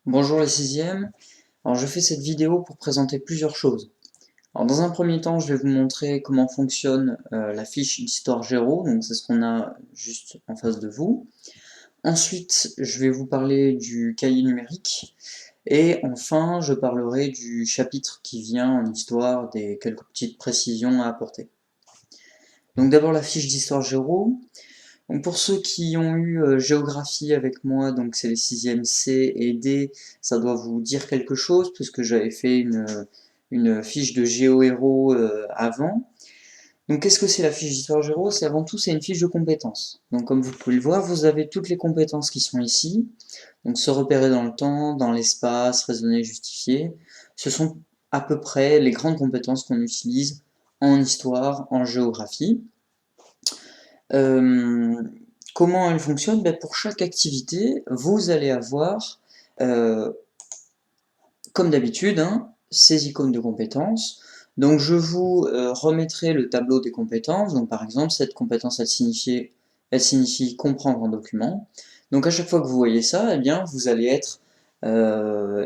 Bonjour les sixièmes, alors je fais cette vidéo pour présenter plusieurs choses. Alors dans un premier temps, je vais vous montrer comment fonctionne la fiche d'histoire géo, donc c'est ce qu'on a juste en face de vous. Ensuite, je vais vous parler du cahier numérique, et enfin, je parlerai du chapitre qui vient en histoire, des quelques petites précisions à apporter. Donc d'abord la fiche d'histoire géo. Donc pour ceux qui ont eu géographie avec moi, donc c'est les 6e C et D, ça doit vous dire quelque chose, puisque j'avais fait une fiche de géo-héros avant. Donc qu'est-ce que c'est la fiche d'histoire géo? C'est avant tout, c'est une fiche de compétences. Donc comme vous pouvez le voir, vous avez toutes les compétences qui sont ici. Donc se repérer dans le temps, dans l'espace, raisonner, justifier. Ce sont à peu près les grandes compétences qu'on utilise en histoire, en géographie. Euh, Comment elle fonctionne? Ben, pour chaque activité, vous allez avoir, euh, comme d'habitude, hein, ces icônes de compétences. Donc je vous remettrai le tableau des compétences. Donc par exemple, cette compétence, elle signifie comprendre un document. Donc à chaque fois que vous voyez ça, eh bien, vous allez être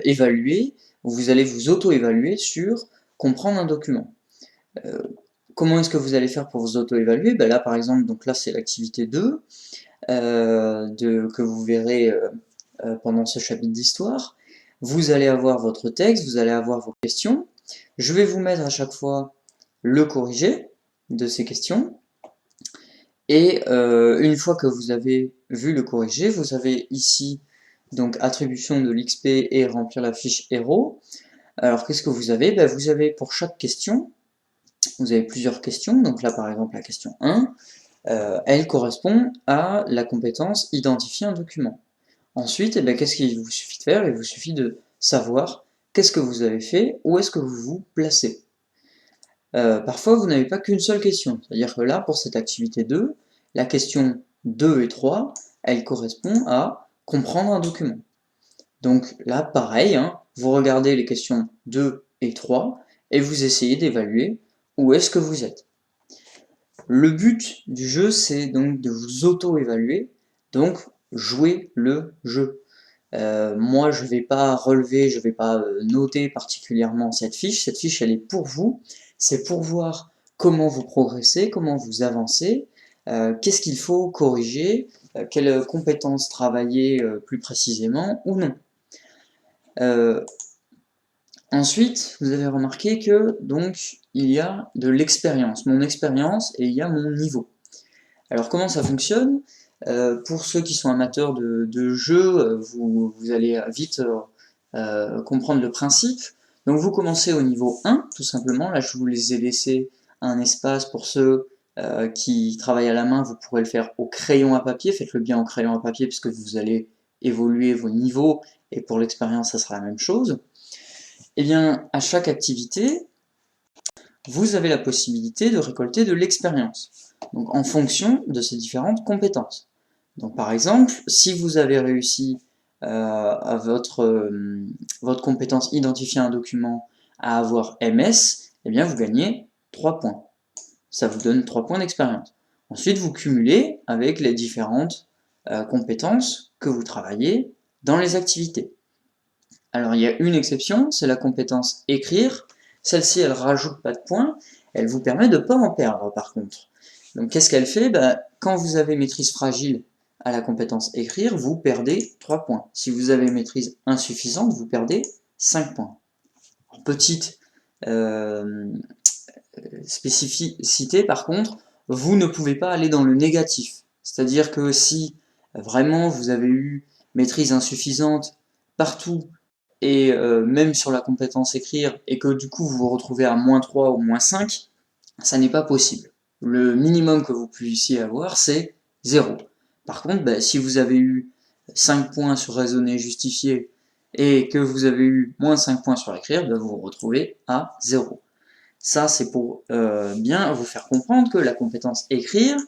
évalué, vous allez vous auto-évaluer sur comprendre un document. Euh, Comment est-ce que vous allez faire pour vous auto-évaluer? Ben là, par exemple, donc là, c'est l'activité 2 que vous verrez pendant ce chapitre d'histoire. Vous allez avoir votre texte, vous allez avoir vos questions. Je vais vous mettre à chaque fois le corrigé de ces questions. Et une fois que vous avez vu le corrigé, vous avez ici donc attribution de l'XP et remplir la fiche héros. Alors qu'est-ce que vous avez? Ben, vous avez pour chaque question, vous avez plusieurs questions. Donc là par exemple la question 1, elle correspond à la compétence identifier un document. Ensuite, eh bien, qu'est-ce qu'il vous suffit de faire? Il vous suffit de savoir qu'est-ce que vous avez fait, où est-ce que vous vous placez. Parfois, vous n'avez pas qu'une seule question. C'est-à-dire que là, pour cette activité 2, la question 2 et 3, elle correspond à comprendre un document. Donc là, pareil, hein, vous regardez les questions 2 et 3 et vous essayez d'évaluer où est-ce que vous êtes. Le but du jeu, c'est donc de vous auto-évaluer, donc jouer le jeu. Moi, je ne vais pas relever, je ne vais pas noter particulièrement cette fiche. Cette fiche, elle est pour vous. C'est pour voir comment vous progressez, comment vous avancez, qu'est-ce qu'il faut corriger, quelles compétences travailler plus précisément ou non. Euh, Ensuite, vous avez remarqué que donc il y a de l'expérience, mon expérience, et il y a mon niveau. Alors comment ça fonctionne? Pour ceux qui sont amateurs de jeux, vous allez vite comprendre le principe. Donc vous commencez au niveau 1, tout simplement. Là, je vous les ai laissé un espace pour ceux qui travaillent à la main. Vous pourrez le faire au crayon à papier. Faites-le bien au crayon à papier puisque vous allez évoluer vos niveaux et pour l'expérience, ça sera la même chose. Eh bien, à chaque activité, vous avez la possibilité de récolter de l'expérience, donc en fonction de ces différentes compétences. Donc par exemple, si vous avez réussi à votre compétence identifier un document à avoir MS, eh bien vous gagnez 3 points. Ça vous donne 3 points d'expérience. Ensuite, vous cumulez avec les différentes compétences que vous travaillez dans les activités. Alors il y a une exception, c'est la compétence écrire. Celle-ci, elle rajoute pas de points, elle vous permet de ne pas en perdre par contre. Donc qu'est-ce qu'elle fait? Quand vous avez maîtrise fragile à la compétence écrire, vous perdez 3 points. Si vous avez maîtrise insuffisante, vous perdez 5 points. En petite euh, spécificité par contre, vous ne pouvez pas aller dans le négatif. C'est-à-dire que si vraiment vous avez eu maîtrise insuffisante partout et même sur la compétence écrire, et que du coup vous vous retrouvez à -3 ou -5, ça n'est pas possible. Le minimum que vous puissiez avoir, c'est 0. Par contre, si vous avez eu 5 points sur raisonner, justifier, et que vous avez eu -5 points sur écrire, vous vous retrouvez à 0. Ça, c'est pour bien vous faire comprendre que la compétence écrire,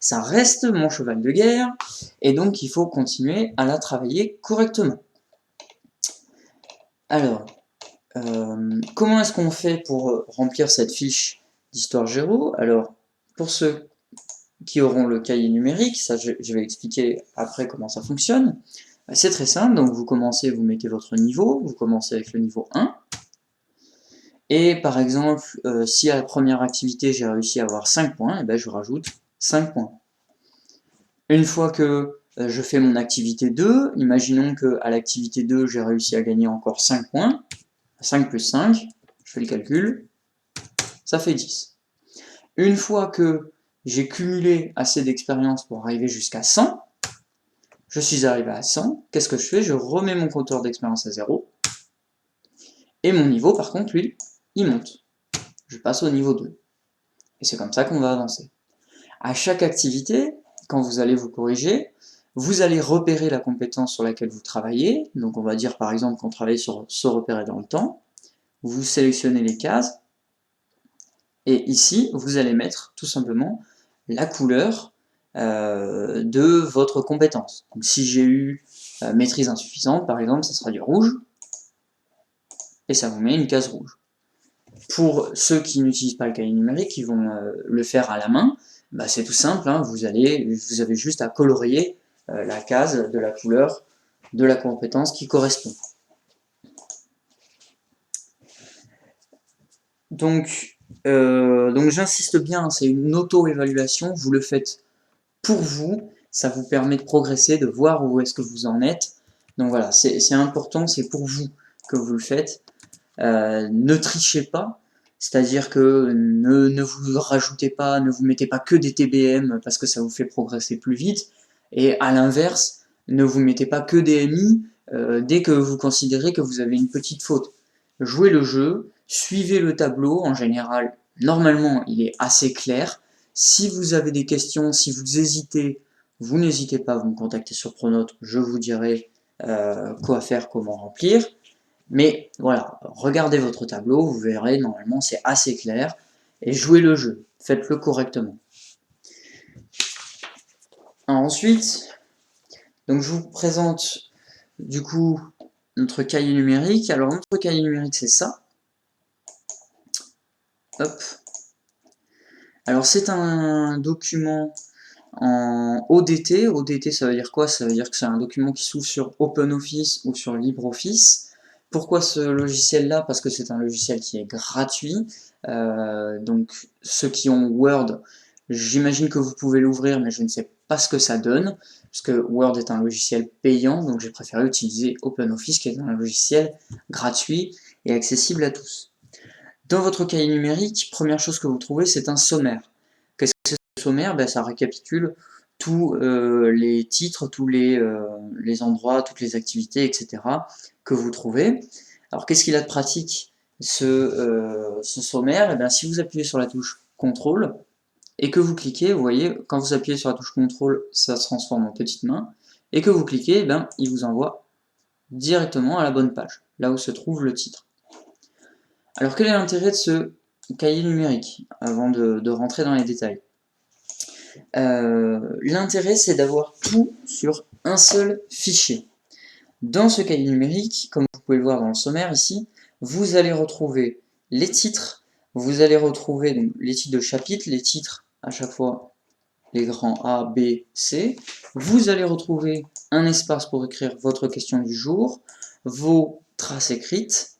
ça reste mon cheval de guerre, et donc il faut continuer à la travailler correctement. Alors, comment est-ce qu'on fait pour remplir cette fiche d'histoire géo? Alors, pour ceux qui auront le cahier numérique, ça je vais expliquer après comment ça fonctionne. C'est très simple, donc vous commencez, vous mettez votre niveau, vous commencez avec le niveau 1, et par exemple, si à la première activité j'ai réussi à avoir 5 points, et ben je rajoute 5 points. Une fois que je fais mon activité 2, imaginons qu'à l'activité 2 j'ai réussi à gagner encore 5 points, 5 plus 5, je fais le calcul, ça fait 10. Une fois que j'ai cumulé assez d'expérience pour arriver jusqu'à 100, je suis arrivé à 100, qu'est-ce que je fais? Je remets mon compteur d'expérience à 0, et mon niveau par contre, lui, il monte. Je passe au niveau 2. Et c'est comme ça qu'on va avancer. À chaque activité, quand vous allez vous corriger, vous allez repérer la compétence sur laquelle vous travaillez. Donc on va dire par exemple qu'on travaille sur se repérer dans le temps. Vous sélectionnez les cases. Et ici, vous allez mettre tout simplement la couleur de votre compétence. Donc si j'ai eu maîtrise insuffisante, par exemple, ça sera du rouge. Et ça vous met une case rouge. Pour ceux qui n'utilisent pas le cahier numérique, qui vont le faire à la main, bah c'est tout simple, hein, vous avez juste à colorier la case de la couleur de la compétence qui correspond. Donc j'insiste bien, c'est une auto-évaluation, vous le faites pour vous, ça vous permet de progresser, de voir où est-ce que vous en êtes. Donc voilà, c'est important, c'est pour vous que vous le faites. Ne trichez pas, c'est-à-dire que ne vous rajoutez pas, ne vous mettez pas que des TBM parce que ça vous fait progresser plus vite, et à l'inverse, ne vous mettez pas que des MI dès que vous considérez que vous avez une petite faute. Jouez le jeu, suivez le tableau, en général, normalement il est assez clair. Si vous avez des questions, si vous hésitez, vous n'hésitez pas à vous me contacter sur Pronote, je vous dirai quoi faire, comment remplir. Mais voilà, regardez votre tableau, vous verrez, normalement c'est assez clair, et jouez le jeu, faites-le correctement. Alors ensuite, donc je vous présente du coup notre cahier numérique. Alors notre cahier numérique c'est ça. Hop. Alors c'est un document en ODT. ODT ça veut dire quoi? Ça veut dire que c'est un document qui s'ouvre sur OpenOffice ou sur LibreOffice. Pourquoi ce logiciel-là? Parce que c'est un logiciel qui est gratuit. Donc ceux qui ont Word, j'imagine que vous pouvez l'ouvrir, mais je ne sais pas ce que ça donne, parce que Word est un logiciel payant, donc j'ai préféré utiliser OpenOffice, qui est un logiciel gratuit et accessible à tous. Dans votre cahier numérique, première chose que vous trouvez, c'est un sommaire. Qu'est-ce que c'est ce sommaire? Ben, ça récapitule tous les titres, tous les endroits, toutes les activités, etc. que vous trouvez. Alors qu'est-ce qu'il a de pratique ce sommaire? Et bien, si vous appuyez sur la touche CTRL et que vous cliquez, vous voyez, quand vous appuyez sur la touche CTRL, ça se transforme en petite main, et que vous cliquez, ben, il vous envoie directement à la bonne page, là où se trouve le titre. Alors quel est l'intérêt de ce cahier numérique, avant de rentrer dans les détails? L'intérêt c'est d'avoir tout sur un seul fichier. Dans ce cahier numérique, comme vous pouvez le voir dans le sommaire ici, vous allez retrouver les titres, vous allez retrouver donc, les titres de chapitres, les titres à chaque fois les grands A, B, C. Vous allez retrouver un espace pour écrire votre question du jour, vos traces écrites,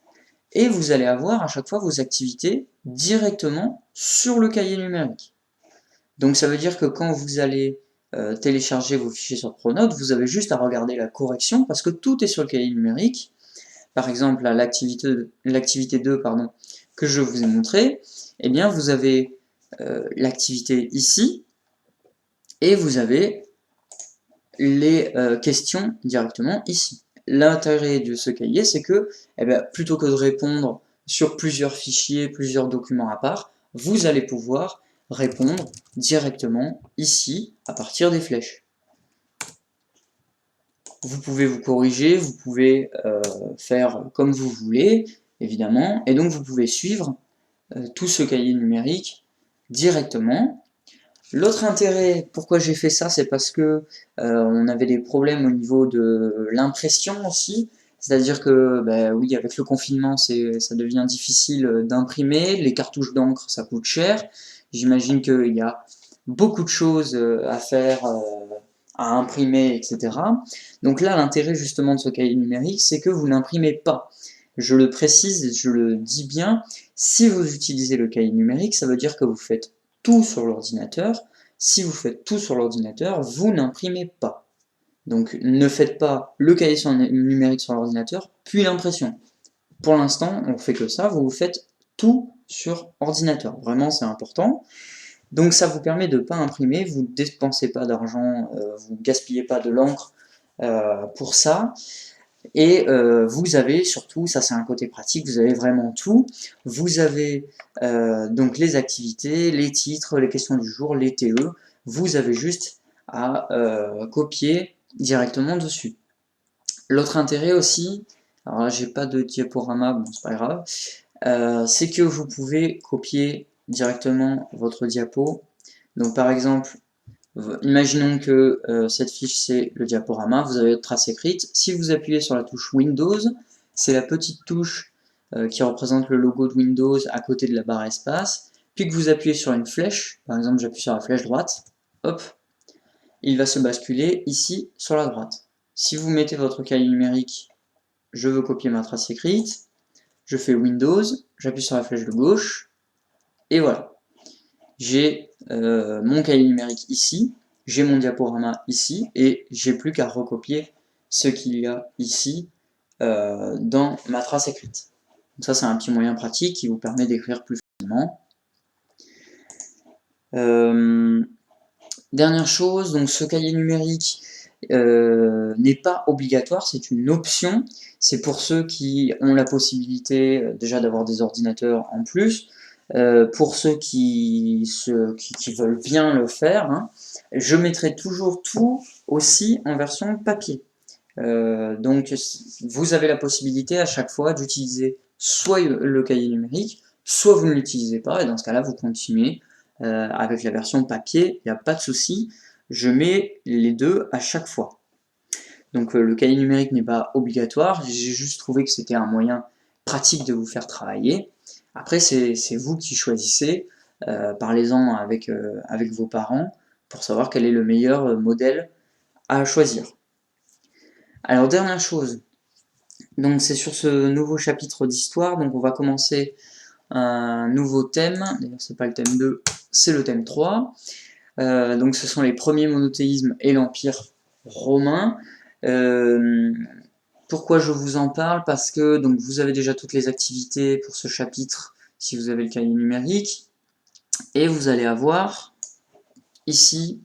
et vous allez avoir à chaque fois vos activités directement sur le cahier numérique. Donc ça veut dire que quand vous allez télécharger vos fichiers sur Pronote, vous avez juste à regarder la correction parce que tout est sur le cahier numérique. Par exemple, l'activité 2 pardon, que je vous ai montré, eh bien vous avez l'activité ici et vous avez les questions directement ici. L'intérêt de ce cahier, c'est que eh bien, plutôt que de répondre sur plusieurs fichiers, plusieurs documents à part, vous allez pouvoir répondre directement ici à partir des flèches. Vous pouvez vous corriger, vous pouvez faire comme vous voulez, évidemment, et donc vous pouvez suivre tout ce cahier numérique directement. L'autre intérêt, pourquoi j'ai fait ça, c'est parce que on avait des problèmes au niveau de l'impression aussi. C'est-à-dire que, bah, oui, avec le confinement, ça devient difficile d'imprimer. Les cartouches d'encre, ça coûte cher. J'imagine qu'il y a beaucoup de choses à faire à imprimer, etc. Donc là, l'intérêt justement de ce cahier numérique, c'est que vous n'imprimez pas. Je le précise, je le dis bien, si vous utilisez le cahier numérique, ça veut dire que vous faites tout sur l'ordinateur. Si vous faites tout sur l'ordinateur, vous n'imprimez pas. Donc ne faites pas le cahier numérique sur l'ordinateur, puis l'impression. Pour l'instant, on fait que ça, vous faites tout sur ordinateur. Vraiment, c'est important. Donc ça vous permet de ne pas imprimer, vous ne dépensez pas d'argent, vous ne gaspillez pas de l'encre pour ça. Et vous avez surtout, ça c'est un côté pratique, vous avez vraiment tout. Vous avez donc les activités, les titres, les questions du jour, les TE. Vous avez juste à copier directement dessus. L'autre intérêt aussi, alors là j'ai pas de diaporama, bon c'est pas grave, c'est que vous pouvez copier directement votre diapo. Donc par exemple, imaginons que cette fiche c'est le diaporama, vous avez votre trace écrite. Si vous appuyez sur la touche Windows, c'est la petite touche qui représente le logo de Windows à côté de la barre espace, puis que vous appuyez sur une flèche, par exemple j'appuie sur la flèche droite, hop, il va se basculer ici sur la droite. Si vous mettez votre cahier numérique, je veux copier ma trace écrite, je fais Windows, j'appuie sur la flèche de gauche, et voilà. J'ai mon cahier numérique ici, j'ai mon diaporama ici, et j'ai plus qu'à recopier ce qu'il y a ici dans ma trace écrite. Donc ça, c'est un petit moyen pratique qui vous permet d'écrire plus facilement. Dernière chose, donc ce cahier numérique n'est pas obligatoire, c'est une option. C'est pour ceux qui ont la possibilité déjà d'avoir des ordinateurs en plus. Pour ceux qui veulent bien le faire, hein, je mettrai toujours tout aussi en version papier. Donc vous avez la possibilité à chaque fois d'utiliser soit le cahier numérique, soit vous ne l'utilisez pas, et dans ce cas-là vous continuez avec la version papier, il n'y a pas de souci, je mets les deux à chaque fois. Donc le cahier numérique n'est pas obligatoire, j'ai juste trouvé que c'était un moyen pratique de vous faire travailler. Après c'est vous qui choisissez, parlez-en avec vos parents pour savoir quel est le meilleur modèle à choisir. Alors dernière chose, donc c'est sur ce nouveau chapitre d'histoire, donc on va commencer un nouveau thème, d'ailleurs c'est pas le thème 2, c'est le thème 3. Donc ce sont les premiers monothéismes et l'Empire romain. Pourquoi je vous en parle? Parce que donc, vous avez déjà toutes les activités pour ce chapitre si vous avez le cahier numérique, et vous allez avoir ici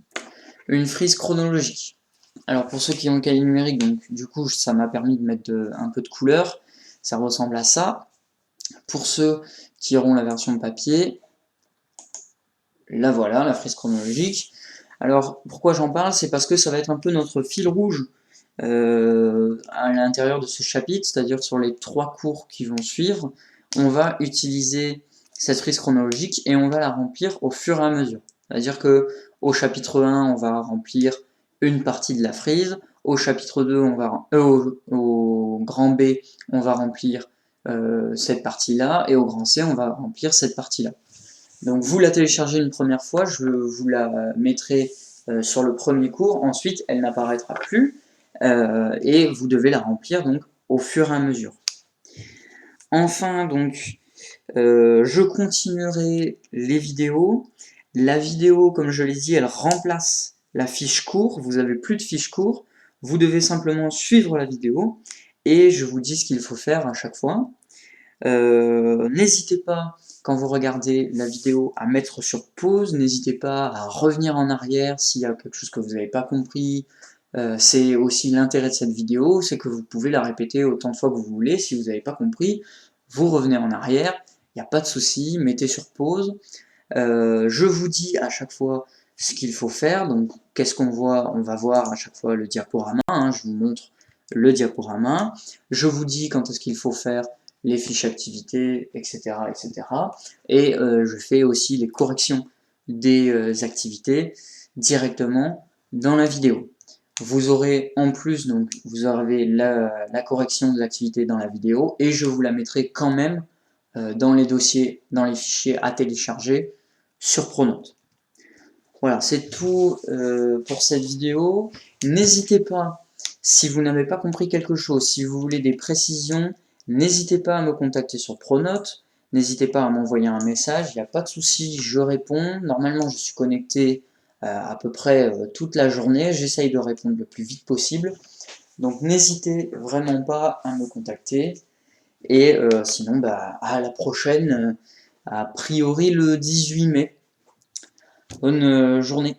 une frise chronologique. Alors pour ceux qui ont le cahier numérique, donc du coup ça m'a permis de mettre un peu de couleur, ça ressemble à ça. Pour ceux qui auront la version papier, la voilà, la frise chronologique. Alors pourquoi j'en parle? C'est parce que ça va être un peu notre fil rouge à l'intérieur de ce chapitre, c'est-à-dire sur les 3 cours qui vont suivre, on va utiliser cette frise chronologique et on va la remplir au fur et à mesure. C'est-à-dire que au chapitre 1, on va remplir une partie de la frise, au chapitre 2, au grand B, on va remplir cette partie-là, et au grand C, on va remplir cette partie-là. Donc vous la téléchargez une première fois, je vous la mettrai sur le premier cours, ensuite elle n'apparaîtra plus, et vous devez la remplir donc au fur et à mesure. Enfin donc, je continuerai les vidéos. La vidéo, comme je l'ai dit, elle remplace la fiche cours, vous n'avez plus de fiche cours, vous devez simplement suivre la vidéo, et je vous dis ce qu'il faut faire à chaque fois. N'hésitez pas, quand vous regardez la vidéo, à mettre sur pause, n'hésitez pas à revenir en arrière s'il y a quelque chose que vous n'avez pas compris. C'est aussi l'intérêt de cette vidéo, c'est que vous pouvez la répéter autant de fois que vous voulez. Si vous n'avez pas compris, vous revenez en arrière, il n'y a pas de souci, mettez sur pause. Je vous dis à chaque fois ce qu'il faut faire, donc qu'est-ce qu'on voit? On va voir à chaque fois le diaporama, hein, je vous montre le diaporama. Je vous dis quand est-ce qu'il faut faire les fiches activités, etc. etc. Et je fais aussi les corrections des activités directement dans la vidéo. Vous aurez en plus, donc vous aurez la correction des activités dans la vidéo, et je vous la mettrai quand même dans les dossiers, dans les fichiers à télécharger sur Pronote. Voilà, c'est tout pour cette vidéo. N'hésitez pas, si vous n'avez pas compris quelque chose, si vous voulez des précisions, n'hésitez pas à me contacter sur Pronote. N'hésitez pas à m'envoyer un message, il n'y a pas de souci, je réponds. Normalement, je suis connecté à peu près toute la journée. J'essaye de répondre le plus vite possible. Donc n'hésitez vraiment pas à me contacter. Et sinon, bah, à la prochaine, a priori le 18 mai. Bonne journée.